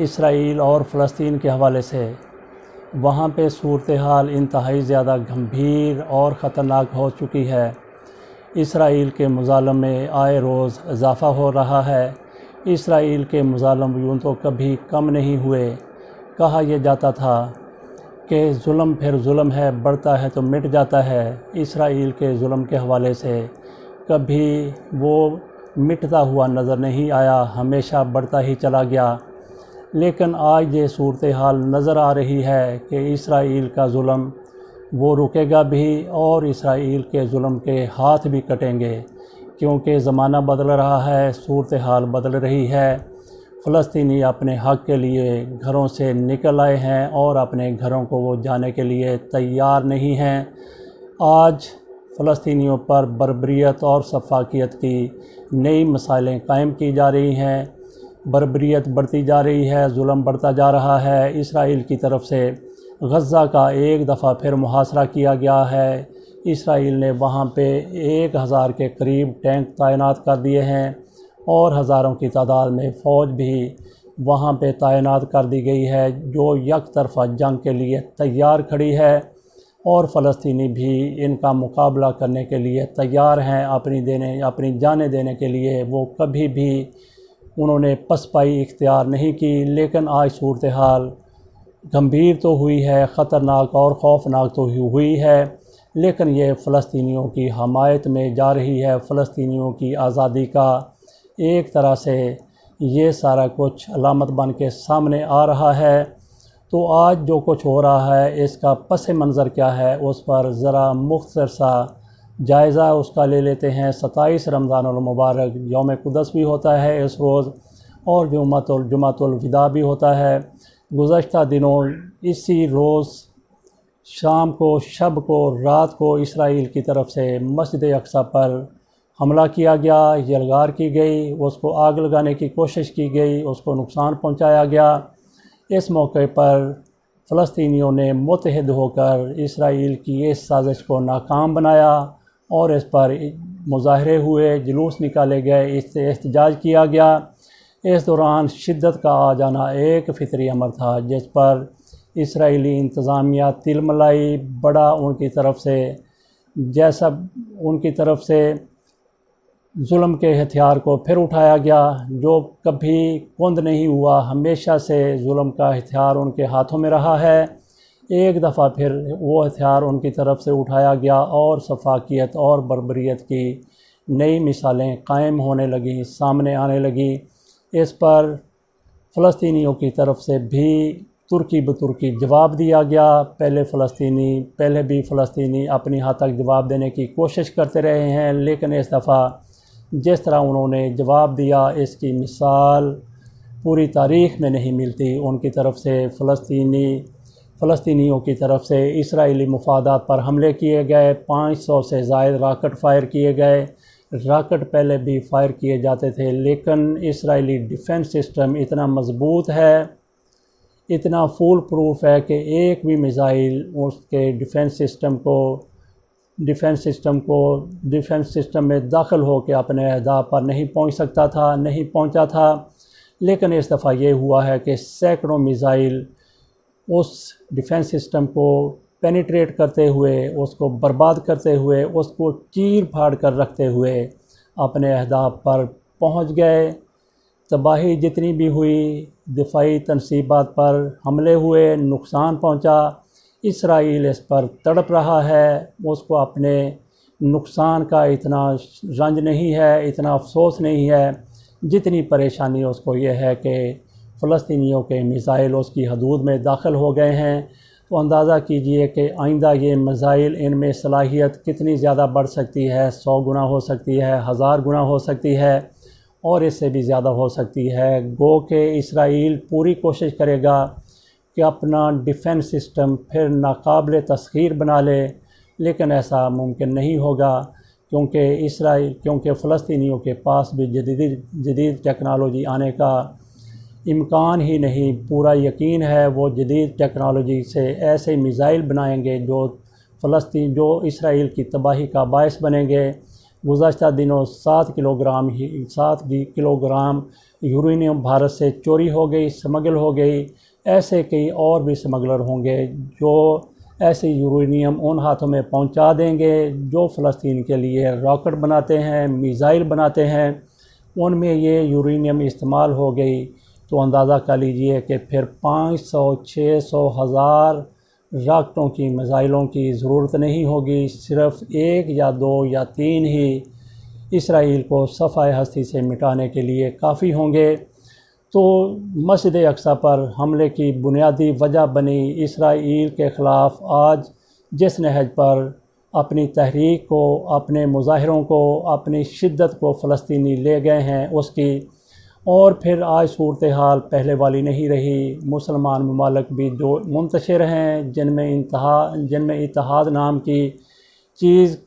اسرائیل اور فلسطین کے حوالے سے وہاں پہ صورتحال انتہائی زیادہ گھمبیر اور خطرناک ہو چکی ہے۔ اسرائیل کے مظالم میں آئے روز اضافہ ہو رہا ہے۔ اسرائیل کے مظالم یوں تو کبھی کم نہیں ہوئے۔ کہا یہ جاتا تھا کہ ظلم پھر ظلم ہے، بڑھتا ہے تو مٹ جاتا ہے۔ اسرائیل کے ظلم کے حوالے سے کبھی وہ مٹتا ہوا نظر نہیں آیا، ہمیشہ بڑھتا ہی چلا گیا۔ لیکن آج یہ صورتحال نظر آ رہی ہے کہ اسرائیل کا ظلم وہ رکے گا بھی اور اسرائیل کے ظلم کے ہاتھ بھی کٹیں گے، کیونکہ زمانہ بدل رہا ہے، صورتحال بدل رہی ہے۔ فلسطینی اپنے حق کے لیے گھروں سے نکل آئے ہیں اور اپنے گھروں کو وہ جانے کے لیے تیار نہیں ہیں۔ آج فلسطینیوں پر بربریت اور سفاکیت کی نئی مثالیں قائم کی جا رہی ہیں۔ بربریت بڑھتی جا رہی ہے، ظلم بڑھتا جا رہا ہے۔ اسرائیل کی طرف سے غزہ کا ایک دفعہ پھر محاصرہ کیا گیا ہے۔ اسرائیل نے وہاں پہ 1000 کے قریب ٹینک تعینات کر دیے ہیں اور ہزاروں کی تعداد میں فوج بھی وہاں پہ تعینات کر دی گئی ہے، جو یک طرفہ جنگ کے لیے تیار کھڑی ہے، اور فلسطینی بھی ان کا مقابلہ کرنے کے لیے تیار ہیں۔ اپنی جانیں دینے کے لیے وہ کبھی بھی انہوں نے پسپائی اختیار نہیں کی۔ لیکن آج صورتحال گمبھیر تو ہوئی ہے، خطرناک اور خوفناک تو ہوئی ہے، لیکن یہ فلسطینیوں کی حمایت میں جا رہی ہے۔ فلسطینیوں کی آزادی کا ایک طرح سے یہ سارا کچھ علامت بن کے سامنے آ رہا ہے۔ تو آج جو کچھ ہو رہا ہے اس کا پس منظر کیا ہے، اس پر ذرا مختصر سا جائزہ اس کا لے لیتے ہیں۔ 27 رمضان المبارک یوم قدس بھی ہوتا ہے اس روز، اور جمعۃ الوداع بھی ہوتا ہے۔ گزشتہ دنوں اسی روز شام کو، شب کو، رات کو اسرائیل کی طرف سے مسجد اقصی پر حملہ کیا گیا، یلغار کی گئی، اس کو آگ لگانے کی کوشش کی گئی، اس کو نقصان پہنچایا گیا۔ اس موقع پر فلسطینیوں نے متحد ہو کر اسرائیل کی اس سازش کو ناکام بنایا اور اس پر مظاہرے ہوئے، جلوس نکالے گئے، احتجاج کیا گیا۔ اس دوران شدت کا آ جانا ایک فطری امر تھا، جس پر اسرائیلی انتظامیہ تل ملائی، بڑا ان کی طرف سے ظلم کے ہتھیار کو پھر اٹھایا گیا، جو کبھی کند نہیں ہوا، ہمیشہ سے ظلم کا ہتھیار ان کے ہاتھوں میں رہا ہے۔ ایک دفعہ پھر وہ ہتھیار ان کی طرف سے اٹھایا گیا اور سفاکیت اور بربریت کی نئی مثالیں قائم ہونے لگیں، سامنے آنے لگیں۔ اس پر فلسطینیوں کی طرف سے بھی ترکی بترکی جواب دیا گیا۔ پہلے بھی فلسطینی اپنی حد تک جواب دینے کی کوشش کرتے رہے ہیں، لیکن اس دفعہ جس طرح انہوں نے جواب دیا اس کی مثال پوری تاریخ میں نہیں ملتی۔ ان کی طرف سے فلسطینیوں کی طرف سے اسرائیلی مفادات پر حملے کیے گئے، 500 سے زائد راکٹ فائر کیے گئے۔ راکٹ پہلے بھی فائر کیے جاتے تھے، لیکن اسرائیلی ڈیفنس سسٹم اتنا مضبوط ہے، اتنا فول پروف ہے کہ ایک بھی میزائل اس کے ڈیفنس سسٹم میں داخل ہو کے اپنے اہداف پر نہیں پہنچا تھا۔ لیکن اس دفعہ یہ ہوا ہے کہ سینکڑوں میزائل اس ڈیفنس سسٹم کو پینیٹریٹ کرتے ہوئے، اس کو برباد کرتے ہوئے، اس کو چیر پھاڑ کر رکھتے ہوئے اپنے اہداف پر پہنچ گئے۔ تباہی جتنی بھی ہوئی، دفاعی تنصیبات پر حملے ہوئے، نقصان پہنچا، اسرائیل اس پر تڑپ رہا ہے۔ اس کو اپنے نقصان کا اتنا رنج نہیں ہے، اتنا افسوس نہیں ہے، جتنی پریشانی اس کو یہ ہے کہ فلسطینیوں کے میزائل اس کی حدود میں داخل ہو گئے ہیں۔ تو اندازہ کیجئے کہ آئندہ یہ میزائل، ان میں صلاحیت کتنی زیادہ بڑھ سکتی ہے، 100 گنا ہو سکتی ہے، 1000 گنا ہو سکتی ہے، اور اس سے بھی زیادہ ہو سکتی ہے۔ گو کہ اسرائیل پوری کوشش کرے گا کہ اپنا ڈیفنس سسٹم پھر ناقابل تسخیر بنا لے، لیکن ایسا ممکن نہیں ہوگا، کیونکہ فلسطینیوں کے پاس بھی جدید ٹیکنالوجی آنے کا امکان ہی نہیں۔ پورا یقین ہے وہ جدید ٹیکنالوجی سے ایسے میزائل بنائیں گے جو اسرائیل کی تباہی کا باعث بنیں گے۔ گزشتہ دنوں 7 کلو گرام یورینیم بھارت سے چوری ہو گئی، سمگل ہو گئی۔ ایسے کئی اور بھی سمگلر ہوں گے جو ایسے یورینیم ان ہاتھوں میں پہنچا دیں گے جو فلسطین کے لیے راکٹ بناتے ہیں، میزائل بناتے ہیں، ان میں یہ یورینیم استعمال ہو گئی تو اندازہ کر لیجئے کہ پھر 500، 600، 1000 راکٹوں کی، میزائلوں کی ضرورت نہیں ہوگی، صرف 1 یا 2 یا 3 ہی اسرائیل کو صفحہ ہستی سے مٹانے کے لیے کافی ہوں گے۔ تو مسجد اقصیٰ پر حملے کی بنیادی وجہ بنی اسرائیل کے خلاف آج جس نہج پر اپنی تحریک کو، اپنے مظاہروں کو، اپنی شدت کو فلسطینی لے گئے ہیں اس کی، اور پھر آج صورتحال پہلے والی نہیں رہی۔ مسلمان ممالک بھی جو منتشر ہیں، جن میں اتحاد نام کی چیز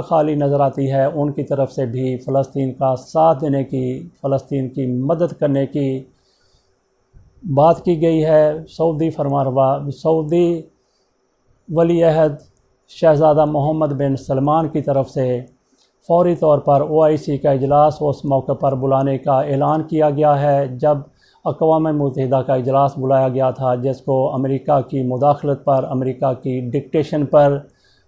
خالی نظر آتی ہے، ان کی طرف سے بھی فلسطین کا ساتھ دینے کی، فلسطین کی مدد کرنے کی بات کی گئی ہے۔ سعودی ولی عہد شہزادہ محمد بن سلمان کی طرف سے فوری طور پر OIC کا اجلاس اس موقع پر بلانے کا اعلان کیا گیا ہے، جب اقوام متحدہ کا اجلاس بلایا گیا تھا جس کو امریکہ کی مداخلت پر، امریکہ کی ڈکٹیشن پر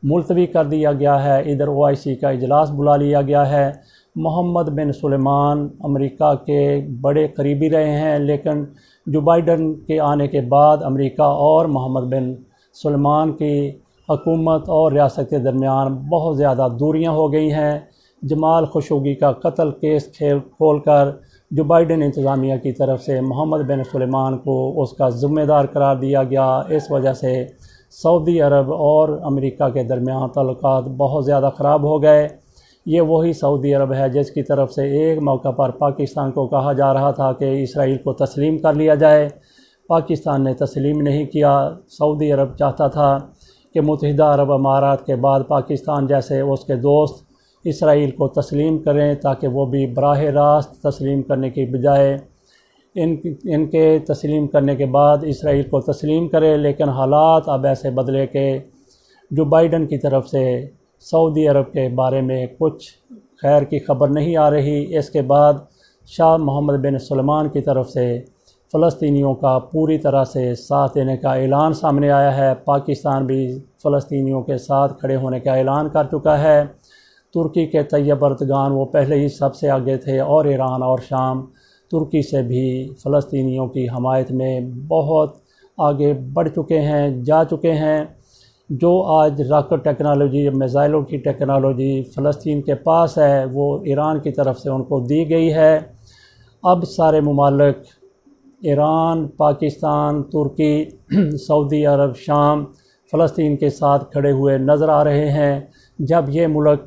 ملتوی کر دیا گیا ہے۔ ادھر OIC کا اجلاس بلا لیا گیا ہے۔ محمد بن سلمان امریکہ کے بڑے قریبی رہے ہیں، لیکن جو بائیڈن کے آنے کے بعد امریکہ اور محمد بن سلمان کی حکومت اور ریاست کے درمیان بہت زیادہ دوریاں ہو گئی ہیں۔ جمال خشوگی کا قتل کیس کھول کر جو بائیڈن انتظامیہ کی طرف سے محمد بن سلمان کو اس کا ذمہ دار قرار دیا گیا، اس وجہ سے سعودی عرب اور امریکہ کے درمیان تعلقات بہت زیادہ خراب ہو گئے۔ یہ وہی سعودی عرب ہے جس کی طرف سے ایک موقع پر پاکستان کو کہا جا رہا تھا کہ اسرائیل کو تسلیم کر لیا جائے، پاکستان نے تسلیم نہیں کیا۔ سعودی عرب چاہتا تھا کہ متحدہ عرب امارات کے بعد پاکستان جیسے اس کے دوست اسرائیل کو تسلیم کریں تاکہ وہ بھی براہ راست تسلیم کرنے کی بجائے ان کے تسلیم کرنے کے بعد اسرائیل کو تسلیم کرے، لیکن حالات اب ایسے بدلے کہ جو بائیڈن کی طرف سے سعودی عرب کے بارے میں کچھ خیر کی خبر نہیں آ رہی۔ اس کے بعد شاہ محمد بن سلمان کی طرف سے فلسطینیوں کا پوری طرح سے ساتھ دینے کا اعلان سامنے آیا ہے۔ پاکستان بھی فلسطینیوں کے ساتھ کھڑے ہونے کا اعلان کر چکا ہے۔ ترکی کے طیب اردگان وہ پہلے ہی سب سے آگے تھے، اور ایران اور شام ترکی سے بھی فلسطینیوں کی حمایت میں بہت آگے بڑھ چکے ہیں، جا چکے ہیں۔ جو آج راکٹ ٹیکنالوجی، میزائلوں کی ٹیکنالوجی فلسطین کے پاس ہے، وہ ایران کی طرف سے ان کو دی گئی ہے۔ اب سارے ممالک ایران، پاکستان، ترکی، سعودی عرب، شام فلسطین کے ساتھ کھڑے ہوئے نظر آ رہے ہیں۔ جب یہ ملک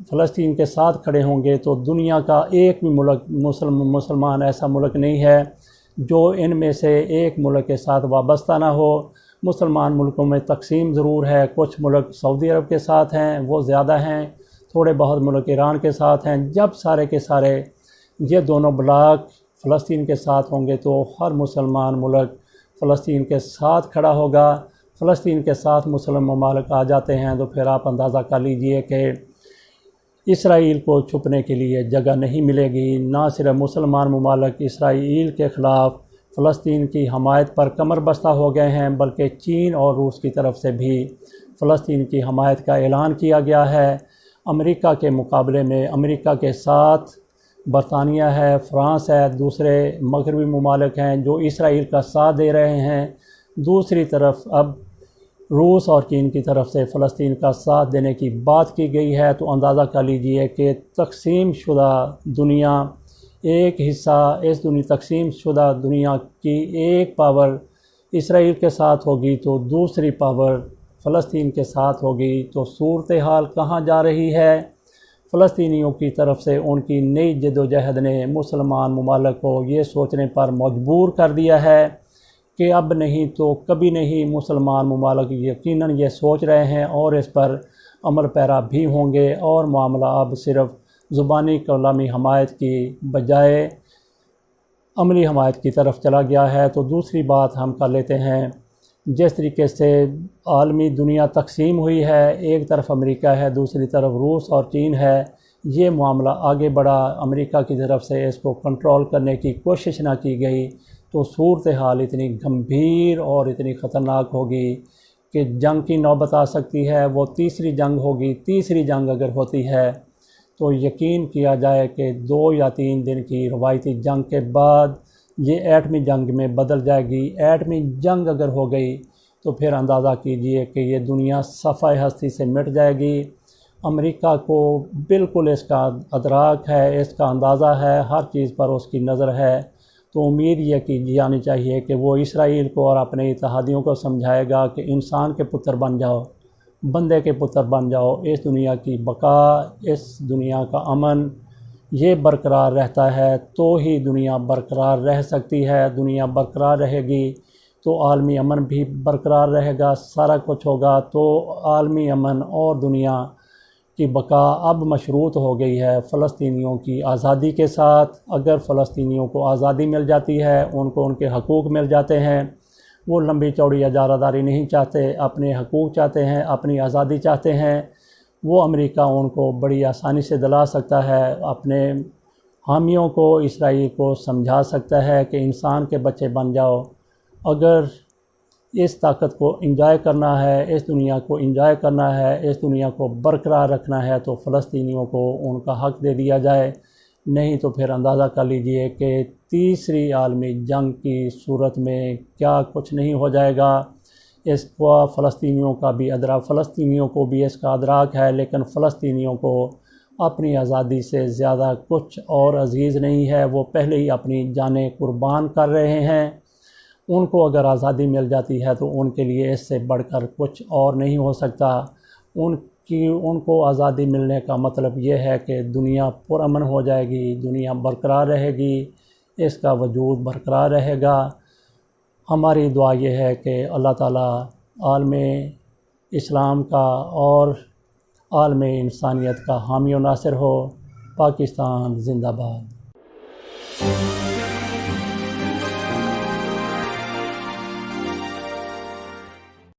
فلسطین کے ساتھ کھڑے ہوں گے تو دنیا کا ایک بھی ملک مسلمان ایسا ملک نہیں ہے جو ان میں سے ایک ملک کے ساتھ وابستہ نہ ہو۔ مسلمان ملکوں میں تقسیم ضرور ہے، کچھ ملک سعودی عرب کے ساتھ ہیں، وہ زیادہ ہیں، تھوڑے بہت ملک ایران کے ساتھ ہیں۔ جب سارے کے سارے یہ دونوں بلاک فلسطین کے ساتھ ہوں گے تو ہر مسلمان ملک فلسطین کے ساتھ کھڑا ہوگا۔ فلسطین کے ساتھ مسلم ممالک آ جاتے ہیں تو پھر آپ اندازہ کر لیجئے کہ اسرائیل کو چھپنے کے لیے جگہ نہیں ملے گی۔ نہ صرف مسلمان ممالک اسرائیل کے خلاف فلسطین کی حمایت پر کمر بستہ ہو گئے ہیں، بلکہ چین اور روس کی طرف سے بھی فلسطین کی حمایت کا اعلان کیا گیا ہے۔ امریکہ کے مقابلے میں امریکہ کے ساتھ برطانیہ ہے، فرانس ہے، دوسرے مغربی ممالک ہیں جو اسرائیل کا ساتھ دے رہے ہیں۔ دوسری طرف اب روس اور چین کی طرف سے فلسطین کا ساتھ دینے کی بات کی گئی ہے، تو اندازہ کر لیجئے کہ تقسیم شدہ دنیا، ایک حصہ تقسیم شدہ دنیا کی ایک پاور اسرائیل کے ساتھ ہوگی تو دوسری پاور فلسطین کے ساتھ ہوگی، تو صورتحال کہاں جا رہی ہے؟ فلسطینیوں کی طرف سے ان کی نئی جد و جہد نے مسلمان ممالک کو یہ سوچنے پر مجبور کر دیا ہے کہ اب نہیں تو کبھی نہیں۔ مسلمان ممالک یقیناً یہ سوچ رہے ہیں اور اس پر عمل پیرا بھی ہوں گے، اور معاملہ اب صرف زبانی کلامی حمایت کی بجائے عملی حمایت کی طرف چلا گیا ہے۔ تو دوسری بات ہم کر لیتے ہیں جس طریقے سے عالمی دنیا تقسیم ہوئی ہے، ایک طرف امریکہ ہے، دوسری طرف روس اور چین ہے، یہ معاملہ آگے بڑھا، امریکہ کی طرف سے اس کو کنٹرول کرنے کی کوشش نہ کی گئی تو صورتحال اتنی گمبھیر اور اتنی خطرناک ہوگی کہ جنگ کی نوبت آ سکتی ہے۔ وہ تیسری جنگ ہوگی۔ تیسری جنگ اگر ہوتی ہے تو یقین کیا جائے کہ 2 یا 3 دن کی روایتی جنگ کے بعد یہ ایٹمی جنگ میں بدل جائے گی۔ ایٹمی جنگ اگر ہو گئی تو پھر اندازہ کیجئے کہ یہ دنیا صفحہ ہستی سے مٹ جائے گی۔ امریکہ کو بالکل اس کا ادراک ہے، اس کا اندازہ ہے، ہر چیز پر اس کی نظر ہے، تو امید یہ کی جانی چاہیے کہ وہ اسرائیل کو اور اپنے اتحادیوں کو سمجھائے گا کہ انسان کے پتر بن جاؤ، بندے کے پتر بن جاؤ۔ اس دنیا کی بقا، اس دنیا کا امن یہ برقرار رہتا ہے تو ہی دنیا برقرار رہ سکتی ہے۔ دنیا برقرار رہے گی تو عالمی امن بھی برقرار رہے گا، سارا کچھ ہوگا۔ تو عالمی امن اور دنیا کی بقا اب مشروط ہو گئی ہے فلسطینیوں کی آزادی کے ساتھ۔ اگر فلسطینیوں کو آزادی مل جاتی ہے، ان کو ان کے حقوق مل جاتے ہیں، وہ لمبی چوڑی اجارہ داری نہیں چاہتے، اپنے حقوق چاہتے ہیں، اپنی آزادی چاہتے ہیں، وہ امریکہ ان کو بڑی آسانی سے دلا سکتا ہے، اپنے حامیوں کو، اسرائیل کو سمجھا سکتا ہے کہ انسان کے بچے بن جاؤ۔ اگر اس طاقت کو انجوائے کرنا ہے، اس دنیا کو انجوائے کرنا ہے، اس دنیا کو برقرار رکھنا ہے تو فلسطینیوں کو ان کا حق دے دیا جائے، نہیں تو پھر اندازہ کر لیجئے کہ تیسری عالمی جنگ کی صورت میں کیا کچھ نہیں ہو جائے گا۔ اس کو فلسطینیوں کو بھی اس کا ادراک ہے، لیکن فلسطینیوں کو اپنی آزادی سے زیادہ کچھ اور عزیز نہیں ہے۔ وہ پہلے ہی اپنی جانیں قربان کر رہے ہیں۔ ان کو اگر آزادی مل جاتی ہے تو ان کے لیے اس سے بڑھ کر کچھ اور نہیں ہو سکتا۔ ان کو آزادی ملنے کا مطلب یہ ہے کہ دنیا پرامن ہو جائے گی، دنیا برقرار رہے گی، اس کا وجود برقرار رہے گا۔ ہماری دعا یہ ہے کہ اللہ تعالیٰ عالم اسلام کا اور عالم انسانیت کا حامی و ناصر ہو۔ پاکستان زندہ باد۔